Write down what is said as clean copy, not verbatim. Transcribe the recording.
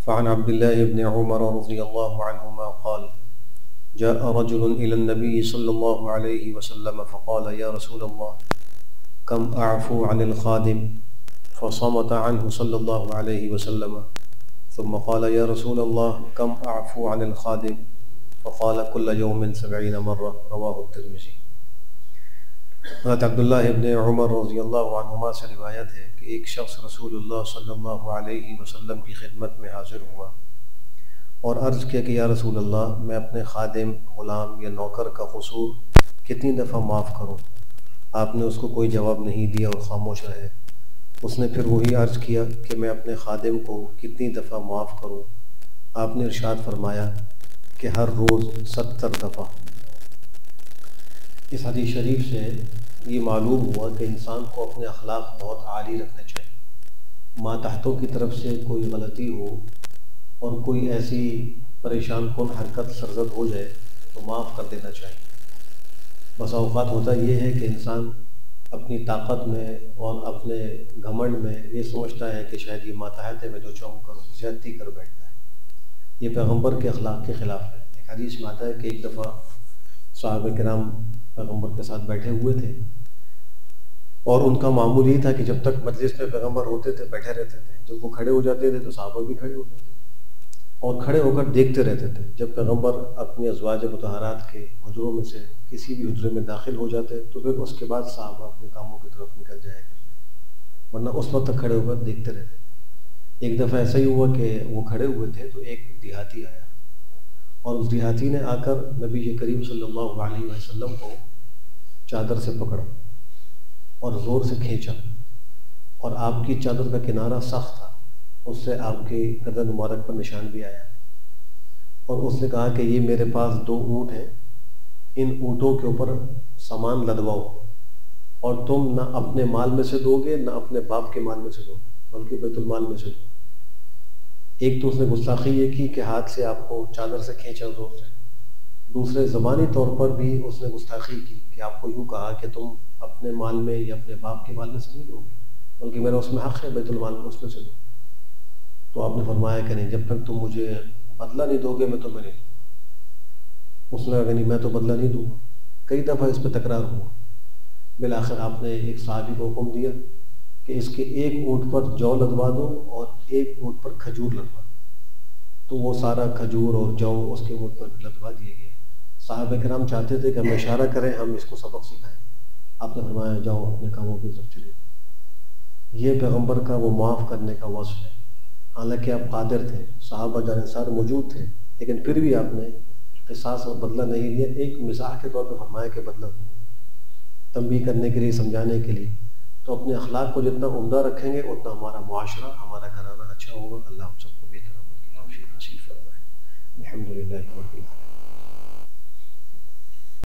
فعن عبد الله بن عمر رضي الله عنهما قال جاء رجل إلى النبي صلى الله عليه وسلم فقال يا رسول الله كم أعفو عن الخادم فصمت عنه صلى الله عليه وسلم ثم قال يا رسول الله كم أعفو عن الخادم فقال كل يوم 70 مرة رواه الترمذی۔ حضرت عبداللہ ابن عمر رضی اللہ عنہما سے روایت ہے کہ ایک شخص رسول اللہ صلی اللہ علیہ وسلم کی خدمت میں حاضر ہوا اور عرض کیا کہ یا رسول اللہ میں اپنے خادم، غلام یا نوکر کا قصور کتنی دفعہ معاف کروں؟ آپ نے اس کو کوئی جواب نہیں دیا اور خاموش رہے۔ اس نے پھر وہی عرض کیا کہ میں اپنے خادم کو کتنی دفعہ معاف کروں؟ آپ نے ارشاد فرمایا کہ ہر روز 70 دفعہ۔ اس حدیث شریف سے یہ معلوم ہوا کہ انسان کو اپنے اخلاق بہت عالی رکھنے چاہیے۔ ماتحتوں کی طرف سے کوئی غلطی ہو اور کوئی ایسی پریشان کن حرکت سرزد ہو جائے تو معاف کر دینا چاہیے۔ بس اوقات ہوتا یہ ہے کہ انسان اپنی طاقت میں اور اپنے گھمنڈ میں یہ سمجھتا ہے کہ شاید یہ ماتحت ہے، میں جو چاہوں کروں، زیادتی کر بیٹھتا ہے۔ یہ پیغمبر کے اخلاق کے خلاف ہے۔ ایک حدیث میں آتا ہے کہ ایک دفعہ صحابہ کرام پیغمبر کے ساتھ بیٹھے ہوئے تھے اور ان کا معمول یہ تھا کہ جب تک مجلس میں پیغمبر ہوتے تھے بیٹھے رہتے تھے، جب وہ کھڑے ہو جاتے تھے تو صحابہ بھی کھڑے ہو جاتے تھے اور کھڑے ہو کر دیکھتے رہتے تھے۔ جب پیغمبر اپنی ازواج مطہرات کے حجروں میں سے کسی بھی حجرے میں داخل ہو جاتے تو پھر اس کے بعد صحابہ اپنے کاموں کی طرف نکل جایا کرتے، ورنہ اس وقت تک کھڑے ہو کر دیکھتے رہتے۔ ایک دفعہ ایسا ہی ہوا کہ وہ کھڑے ہوئے تھے تو ایک دیہاتی آیا اور اس دیہاتی نے آ کر نبی کریم صلی اللہ علیہ وسلم کو چادر سے پکڑا اور زور سے کھینچا، اور آپ کی چادر کا کنارہ سخت تھا، اس سے آپ کی گردن مبارک پر نشان بھی آیا، اور اس نے کہا کہ یہ میرے پاس 2 اونٹ ہیں، ان اونٹوں کے اوپر سامان لدواؤ، اور تم نہ اپنے مال میں سے دو گے نہ اپنے باپ کے مال میں سے دو گے، بلکہ بیت المال میں سے دو گے۔ ایک تو اس نے گستاخی یہ کی کہ ہاتھ سے آپ کو چادر سے کھینچا زور سے، دوسرے زبانی طور پر بھی اس نے گستاخی کی کہ آپ کو یوں کہا کہ تم اپنے مال میں یا اپنے باپ کے مال میں سے نہیں دو گے، بلکہ میرا اس میں حق ہے، بیت المال میں اس میں سے دو۔ تو آپ نے فرمایا کہ نہیں، جب تک تم مجھے بدلہ نہیں دو گے میں تمہیں نہیں دوں گا۔ اس نے کہا کہ نہیں، میں تو بدلہ نہیں دوں گا۔ کئی دفعہ اس پہ تکرار ہوا، بالآخر آپ نے ایک صحابی کو حکم دیا کہ اس کے ایک اونٹ پر جو لدوا دو اور ایک اونٹ پر کھجور لدوا دو۔ تو وہ سارا کھجور اور جو اس کے اونٹ پر لدوا دیا گیا۔ صحابہ کرام چاہتے تھے کہ ہم اشارہ کریں، ہم اس کو سبق سکھائیں۔ آپ نے فرمایا جاؤ اپنے کاموں کی طرف چلے۔ یہ پیغمبر کا وہ معاف کرنے کا وصف ہے۔ حالانکہ آپ قادر تھے، صحابہ جانثار موجود تھے، لیکن پھر بھی آپ نے قصاص اور بدلہ نہیں لیا۔ ایک مزاح کے طور پہ فرمایا کہ بدلہ دو، تنبیہ کرنے کے لیے، سمجھانے کے لیے۔ تو اپنے اخلاق کو جتنا عمدہ رکھیں گے اتنا ہمارا معاشرہ، ہمارا گھرانہ اچھا ہوگا۔ اللہ ہم سب کو بہتر عمل کی توفیق نصیب فرمائے۔ الحمدللہ رب العالمین۔